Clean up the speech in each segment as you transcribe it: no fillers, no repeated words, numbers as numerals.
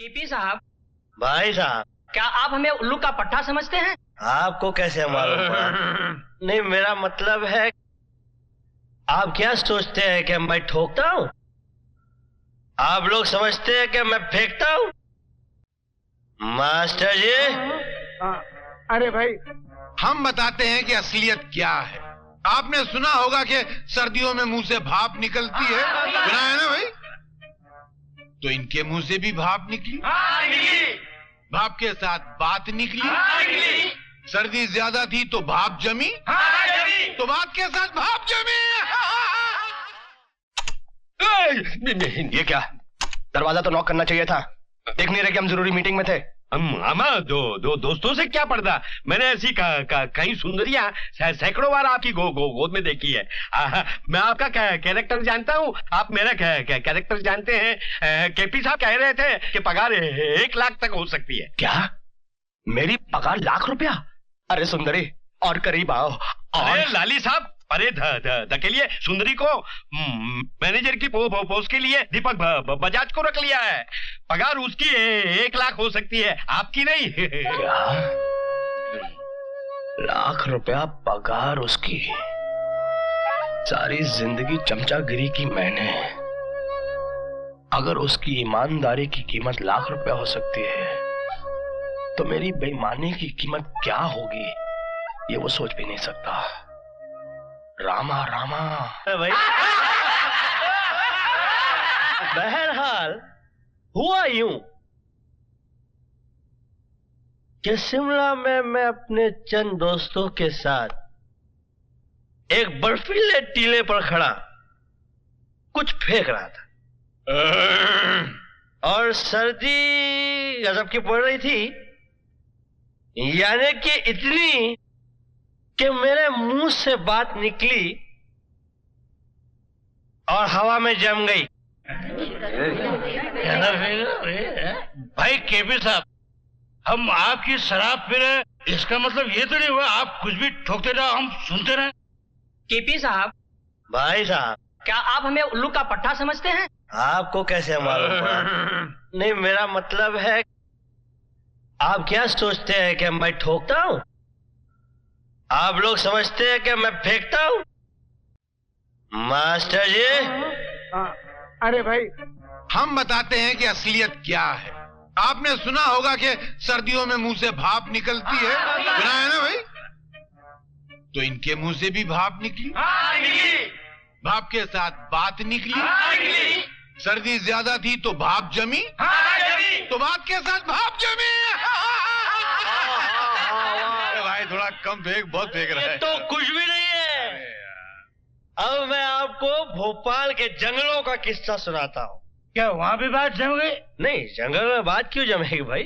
KP साहब। भाई साहब, क्या आप हमें उल्लू का पट्टा समझते हैं? आपको कैसे मालूम पड़ा? नहीं, मेरा मतलब है, आप क्या सोचते हैं कि मैं ठोकता हूँ? आप लोग समझते हैं कि मैं फेंकता हूँ? मास्टर जी। अरे भाई, हम बताते हैं कि असलियत क्या है। आपने सुना होगा कि सर्दियों में मुंह से भाप निकलती है, सुना है ना भाई? तो इनके मुंह से भी भाप निकली। भाप के साथ बात निकली। सर्दी ज्यादा थी तो भाप जमी। तो बात के साथ भाप जमी। ये क्या? दरवाजा तो नॉक करना चाहिए था। देख नहीं रहे कि हम जरूरी मीटिंग में थे? हम दो दोस्तों से क्या पर्दा? मैंने ऐसी कई सुंदरियां सैकड़ों बार आपकी गोद में देखी है। मैं आपका कैरेक्टर जानता हूँ, आप मेरा कैरेक्टर जानते हैं। केपी साहब कह रहे थे कि पगार 1 लाख तक हो सकती है। क्या? मेरी पगार 1 लाख रुपया? अरे सुंदरी, और करीब आओ। अरे लाली साहब, अरे धकेलिए सुंदरी को। मैनेजर की पोस्ट के लिए दीपक बजाज को रख लिया है। पगार उसकी 1 लाख हो सकती है, आपकी नहीं। क्या? 1 लाख रुपया पगार उसकी? सारी जिंदगी चमचागिरी की मैंने। अगर उसकी ईमानदारी की कीमत 1 लाख रुपया हो सकती है, तो मेरी बेईमानी की कीमत क्या होगी, ये वो सोच भी नहीं सकता। रामा रामा भाई। बहरहाल हुआ यूं कि शिमला में मैं अपने चंद दोस्तों के साथ एक बर्फीले टीले पर खड़ा कुछ फेंक रहा था, और सर्दी गजब की पड़ रही थी, यानी कि इतनी कि मेरे मुंह से बात निकली और हवा में जम गई। भाई केपी साहब, हम आपकी शराब पी रहे, इसका मतलब ये तो नहीं हुआ आप कुछ भी ठोकते रहो, हम सुनते रहे। केपी साहब। भाई साहब, क्या आप हमें उल्लू का पट्टा समझते हैं? आपको कैसे मालूम पड़ा? नहीं, मेरा मतलब है, आप क्या सोचते हैं कि मैं ठोकता हूँ? आप लोग समझते हैं कि मैं फेंकता हूँ? मास्टर जी। अरे भाई, हम बताते हैं कि असलियत क्या है। आपने सुना होगा कि सर्दियों में मुंह से भाप निकलती है, सुना है ना भाई? तो इनके मुंह से भी भाप निकली। भाप के साथ बात निकली। सर्दी ज्यादा थी तो भाप जमी। तो बात के साथ भाप जमी। भाई थोड़ा कम फेंक, बहुत फेंक रहा है। तो कुछ भी नहीं है। अब मैं आपको भोपाल के जंगलों का किस्सा सुनाता हूँ। क्या वहाँ भी बात जम गई? नहीं, जंगल में बात क्यों जमेगी भाई?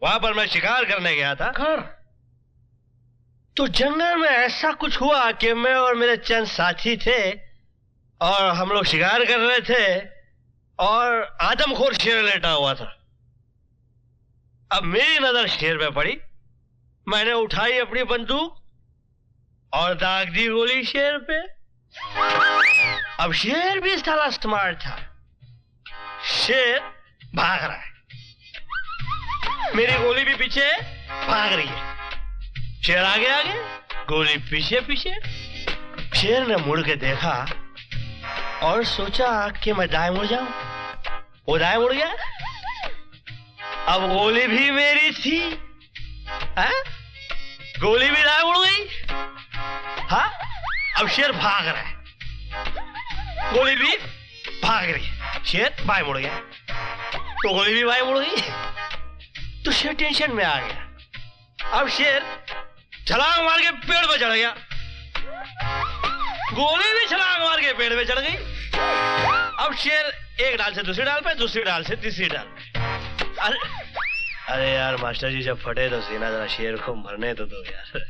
वहां पर मैं शिकार करने गया था। तो जंगल में ऐसा कुछ हुआ कि मैं और मेरे चंद साथी थे, और हम लोग शिकार कर रहे थे, और आदमखोर शेर लेटा हुआ था। अब मेरी नजर शेर पे पड़ी, मैंने उठाई अपनी बंदूक और दाग दी गोली शेर पे। अब शेर भी साला स्मार्ट था। शेर भाग रहा है, मेरी गोली भी पीछे भाग रही है। शेर आगे आगे, गोली पीछे पीछे। शेर ने मुड़ के देखा और सोचा कि मैं दाएं मुड़ जाऊं। वो दाएं मुड़ गया। अब गोली भी मेरी थी, है? गोली भी दाएं मुड़ गई। हाँ, अब शेर भाग रहा है, गोली भी भाग रही है। शेर बाएं मुड़ गया तो गोली भी बाएं मुड़ गई। तो शेर टेंशन में आ गया। अब शेर छलांग मार के पेड़ पे चढ़ गया, गोली भी छलांग मार के पेड़ पे चढ़ गई। अब शेर एक डाल से दूसरी डाल पे, दूसरी डाल से तीसरी डाल पे। अरे यार मास्टर जी, जब फटे तो सीना जरा शेर को मरने तो दो यार।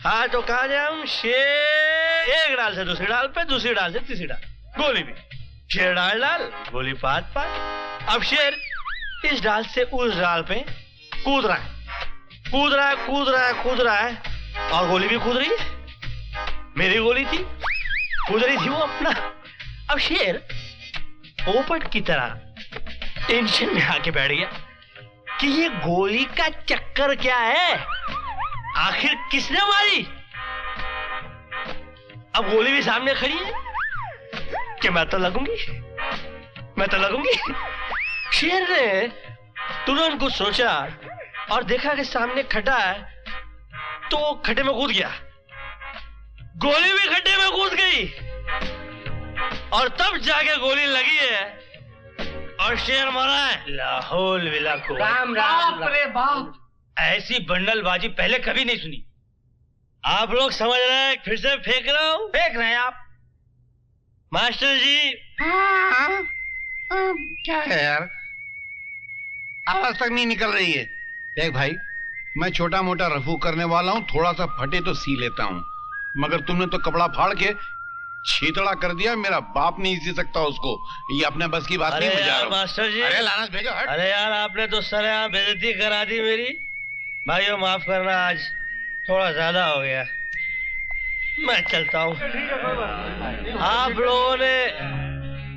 हाँ, तो कहा जाए हम, शेर एक डाल से दूसरी डाल पे, दूसरी डाल से तीसरी डाल, गोली भी शेर डाल डाल, गोली पात पात। अब शेर इस डाल से उस डाल पे कूद रहा है, कूद रहा है, कूद रहा है, कूद रहा है, और गोली भी कूद रही है। मेरी गोली थी, कूद रही थी वो अपना। अब शेर पोपट की तरह टेंशन में आके बैठ गया कि ये गोली का चक्कर क्या है, आखिर किसने मारी। अब गोली भी सामने खड़ी है कि मैं तो लगूंगी। शेर ने तुरंत कुछ सोचा और देखा कि सामने खड्डा है तो खड्डे में कूद गया। गोली भी खड्डे में कूद गई और तब जाके गोली लगी है और शेर मरा है। लाहौल विला को राम राम रे बाप। ऐसी बंडलबाजी पहले कभी नहीं सुनी। आप लोग समझ रहे हैं, फिर से फेंक रहा हूं। फेंक रहे हैं आप। मास्टर जी क्या है यार, आवाज तक नहीं निकल रही है। देख भाई, मैं छोटा मोटा रफू करने वाला हूँ, थोड़ा सा फटे तो सी लेता हूँ, मगर तुमने तो कपड़ा फाड़ के छीतड़ा कर दिया। मेरा बाप नहीं सी सकता उसको, ये अपने बस की बात नहीं। यार मास्टर जी, अरे लानत भेजो, हट। अरे यार आपने तो सरेआम बेइज्जती करा दी मेरी। भाइयों माफ करना, आज थोड़ा ज्यादा हो गया, मैं चलता हूँ। आप लोगों ने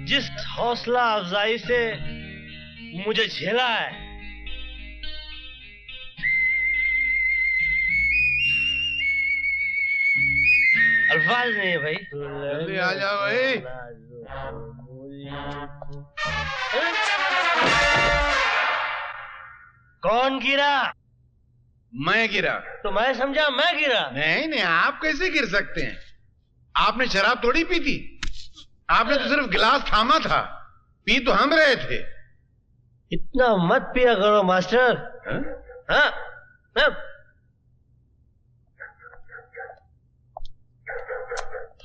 जिस हौसला अफजाई से मुझे झेला है, अल्फाज नहीं है भाई। जल्दी आ जाओ भाई। कौन गिरा? मैं गिरा? तो मैं समझा मैं गिरा। नहीं नहीं, आप कैसे गिर सकते हैं? आपने शराब थोड़ी पी थी, आपने तो सिर्फ गिलास थामा था, पी तो हम रहे थे। इतना मत पिया करो मास्टर। हाँ?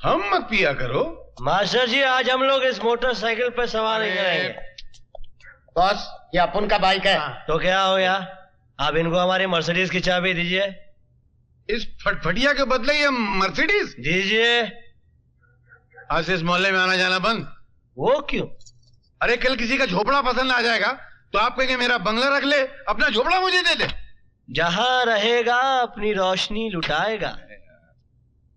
हम मत पिया करो मास्टर जी, आज हम लोग इस मोटरसाइकिल पर सवार नहीं करेंगे। बॉस, ये अपन का बाइक है। तो क्या हो गया, आप इनको हमारी मर्सिडीज की चाबी दीजिए। इस फटफटिया के बदले ये मर्सिडीज दीजिए। आज से इस मोहल्ले में आना जाना बंद। वो क्यों? अरे कल किसी का झोपड़ा पसंद आ जाएगा तो आप कहेंगे मेरा बंगला रख ले, अपना झोपड़ा मुझे दे दे। जहां रहेगा अपनी रोशनी लुटाएगा,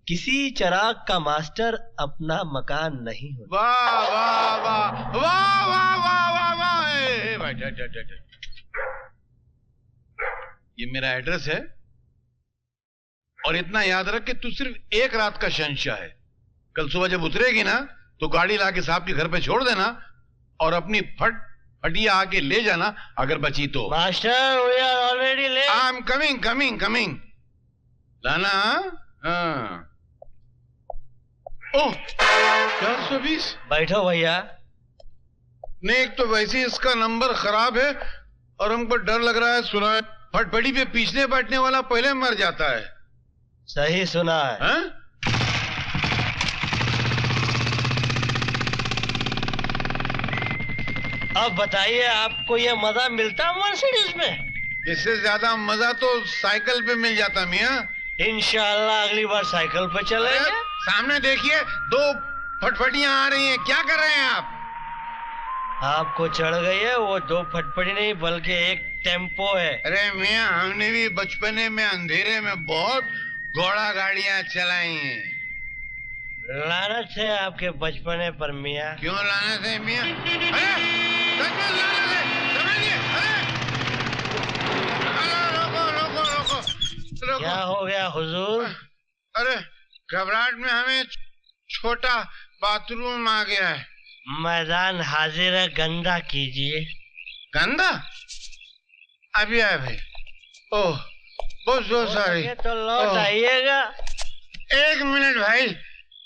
किसी चिराग का मास्टर अपना मकान नहीं होता। वाह वाह वाह वाह वाह वाह वाह वाह। भाई ये मेरा एड्रेस है और इतना याद रख कि तू सिर्फ एक रात का शहंशाह है। कल सुबह जब उतरेगी ना तो गाड़ी लाके साहब के घर पे छोड़ देना और अपनी फटिया आके ले जाना अगर बची तो। Master, we are already late. I am coming coming coming. लाना। हाँ। ओह, 420। बैठो भैया। नहीं, एक तो वैसे ही इसका नंबर खराब है और हमको डर लग रहा है। सुना है फटफटी पे पीछने बैठने वाला पहले मर जाता है। सही सुना है। हाँ? अब बताइए, आपको ये मजा मिलता मर्सिडीज में? इससे ज्यादा मजा तो साइकिल पे मिल जाता मियाँ। इंशाल्लाह अगली बार साइकिल पे चलेंगे। सामने देखिए, 2 फटफटियां आ रही हैं, क्या कर रहे हैं आप? आपको चढ़ गई है, वो 2 फटफटी नहीं बल्कि एक टेम्पो है। अरे मियाँ, हमने भी बचपने में अंधेरे में बहुत घोड़ा गाड़ियां चलाई हैं। लानत है आपके बचपने पर मियाँ। क्यों लानत है मियाँ? अरे लानत है, समझिए। अरे रोको रोको रोको रोको। क्या हो गया हुजूर? अरे घबराहट में हमें छोटा बाथरूम आ गया है। मैदान हाजिर है, गंदा कीजिए। गंदा? अभी आए भाई। ओह, बहुत जोर से आ रही। तो लौट आइएगा। 1 मिनट भाई।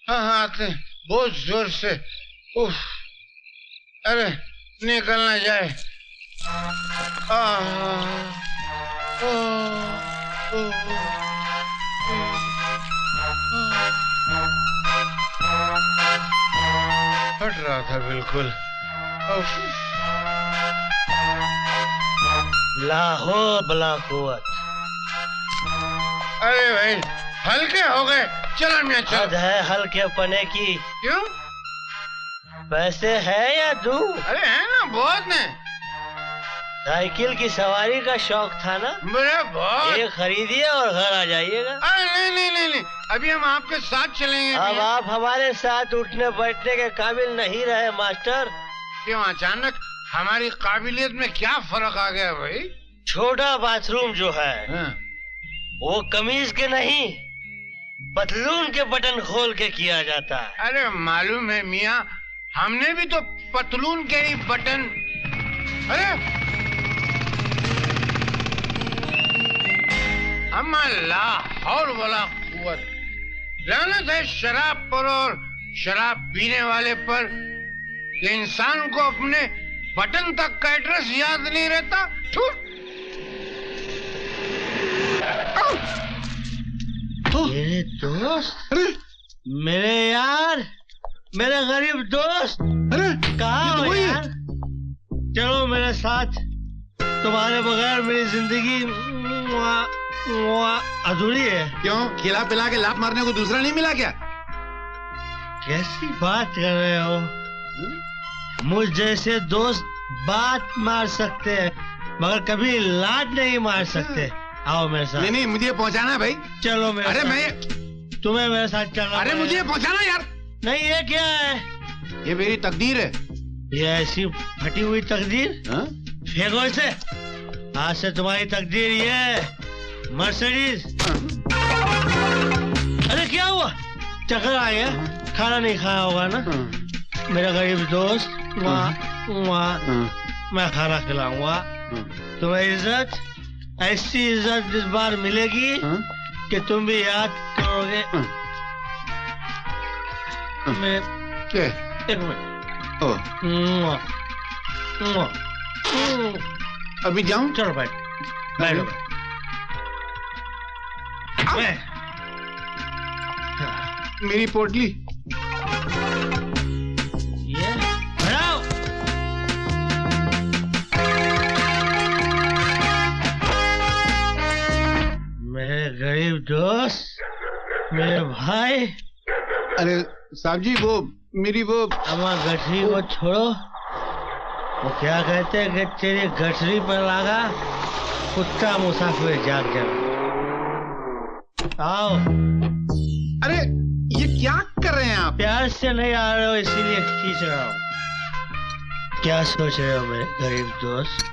हाँ हाँ आते हैं, बहुत जोर से। उफ, अरे निकल ना जाए। फट रहा था बिल्कुल। लाहौर बला कुव्वत। अरे भाई हल्के हो गए, चलो मियाँ हद चलो। है हल्के पने की। क्यों? पैसे है या दूं? अरे है ना, बहुत ने। साइकिल की सवारी का शौक था ना, बड़े बहुत। ये खरीदिए और घर आ जाइएगा। अरे नहीं नहीं नहीं नहीं, अभी हम आपके साथ चलेंगे। अब मियाँ। आप हमारे साथ उठने बैठने के काबिल नहीं रहे मास्टर। क्यों अचानक हमारी काबिलियत में क्या फर्क आ गया भाई? छोटा बाथरूम जो है हाँ। वो कमीज के नहीं पतलून के बटन खोल के किया जाता है। अरे मालूम है मियाँ, हमने भी तो पतलून के ही बटन। अरे अल्लाह हौल वला कुव्वत। लानत है शराब पर और शराब पीने वाले पर कि इंसान को अपने बटन तक का एड्रेस याद नहीं रहता। मेरे दोस्त, मेरे यार, मेरे गरीब दोस्त, अरे कहाँ हो यार? चलो मेरे साथ, तुम्हारे बगैर मेरी जिंदगी अधूरी है। क्यों? खिला पिला के लात मारने को दूसरा नहीं मिला क्या? कैसी बात कर रहे हो? मुझ जैसे दोस्त बात मार सकते हैं मगर कभी लात नहीं मार सकते। आओ मेरे साथ। नहीं मुझे पहुंचाना है भाई। चलो मेरे अरे साथ। मैं तुम्हें मेरे साथ चलना। अरे मुझे पहुंचाना यार। नहीं, ये क्या है? ये मेरी तकदीर है। ये ऐसी फटी हुई तकदीर? हाँ? फेंको इसे। आज से तुम्हारी तकदीर ये मर्सिडीज। अरे क्या हुआ? चक्कर आ गया? खाना नहीं खाया होगा ना? मेरा गरीब दोस्त, मैं खाना खिलाऊंगा। तुम्हें इज्जत, ऐसी इज्जत इस बार मिलेगी कि तुम भी याद करोगे। मैं एक मिनट। अभी जाऊं? चलो भाई, बैठो। मेरी पोटली। ये हटाओ। मेरे गरीब दोस्त, मेरे भाई। अरे साहब जी, वो मेरी वो अम्मा गठरी को छोड़ो। वो क्या कहते हैं कि तेरी गठरी पर लगा कुत्ता मुसाफिर जाग जाए। आओ। अरे ये क्या कर रहे हैं आप? प्यार से नहीं आ रहे हो इसीलिए खींच रहा हूँ। क्या सोच रहे हो मेरे गरीब दोस्त?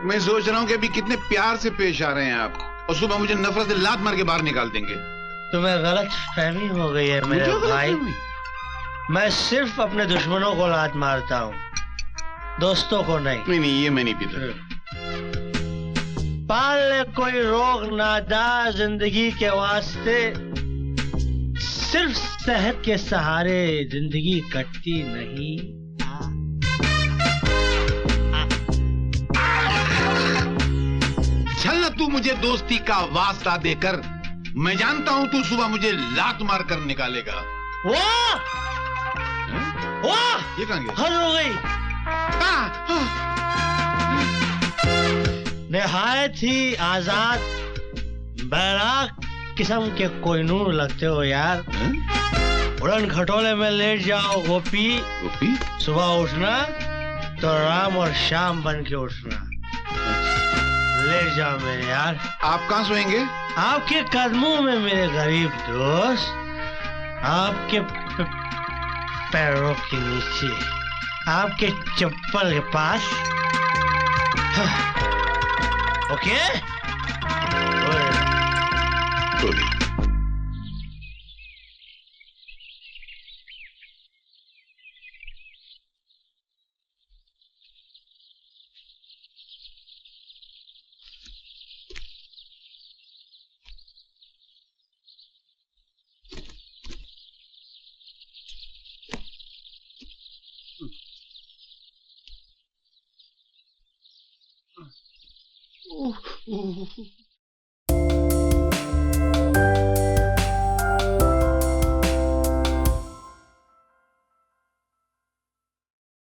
मैं सोच रहा हूँ कि अभी कितने प्यार से पेश आ रहे हैं आप और सुबह मुझे नफरत से लात मार के बाहर निकाल देंगे। तुम्हें गलत फहमी हो गई है मेरे भाई। मैं सिर्फ अपने दुश्मनों को लात मारता हूँ, दोस्तों को नहीं। नहीं ये मैं नहीं पीता। पाल ले कोई रोग नादा जिंदगी के वास्ते, सिर्फ सेहत के सहारे जिंदगी कटती नहीं। चल ना तू मुझे दोस्ती का वास्ता देकर, मैं जानता हूँ तू सुबह मुझे लात मार कर निकालेगा। वाह वाह, ये कहाँ गया? हद हो गई। निहायत ही आजाद बैराग किस्म के कोहिनूर लगते हो यार। उड़न खटोले में लेट जाओ गोपी, गोपी? सुबह उठना तो राम और शाम बन के उठना। लेट जाओ मेरे यार। आप कहाँ सोएंगे? आपके कदमों में मेरे गरीब दोस्त, आपके पैरों के नीचे, आपके चप्पल के पास। ओके?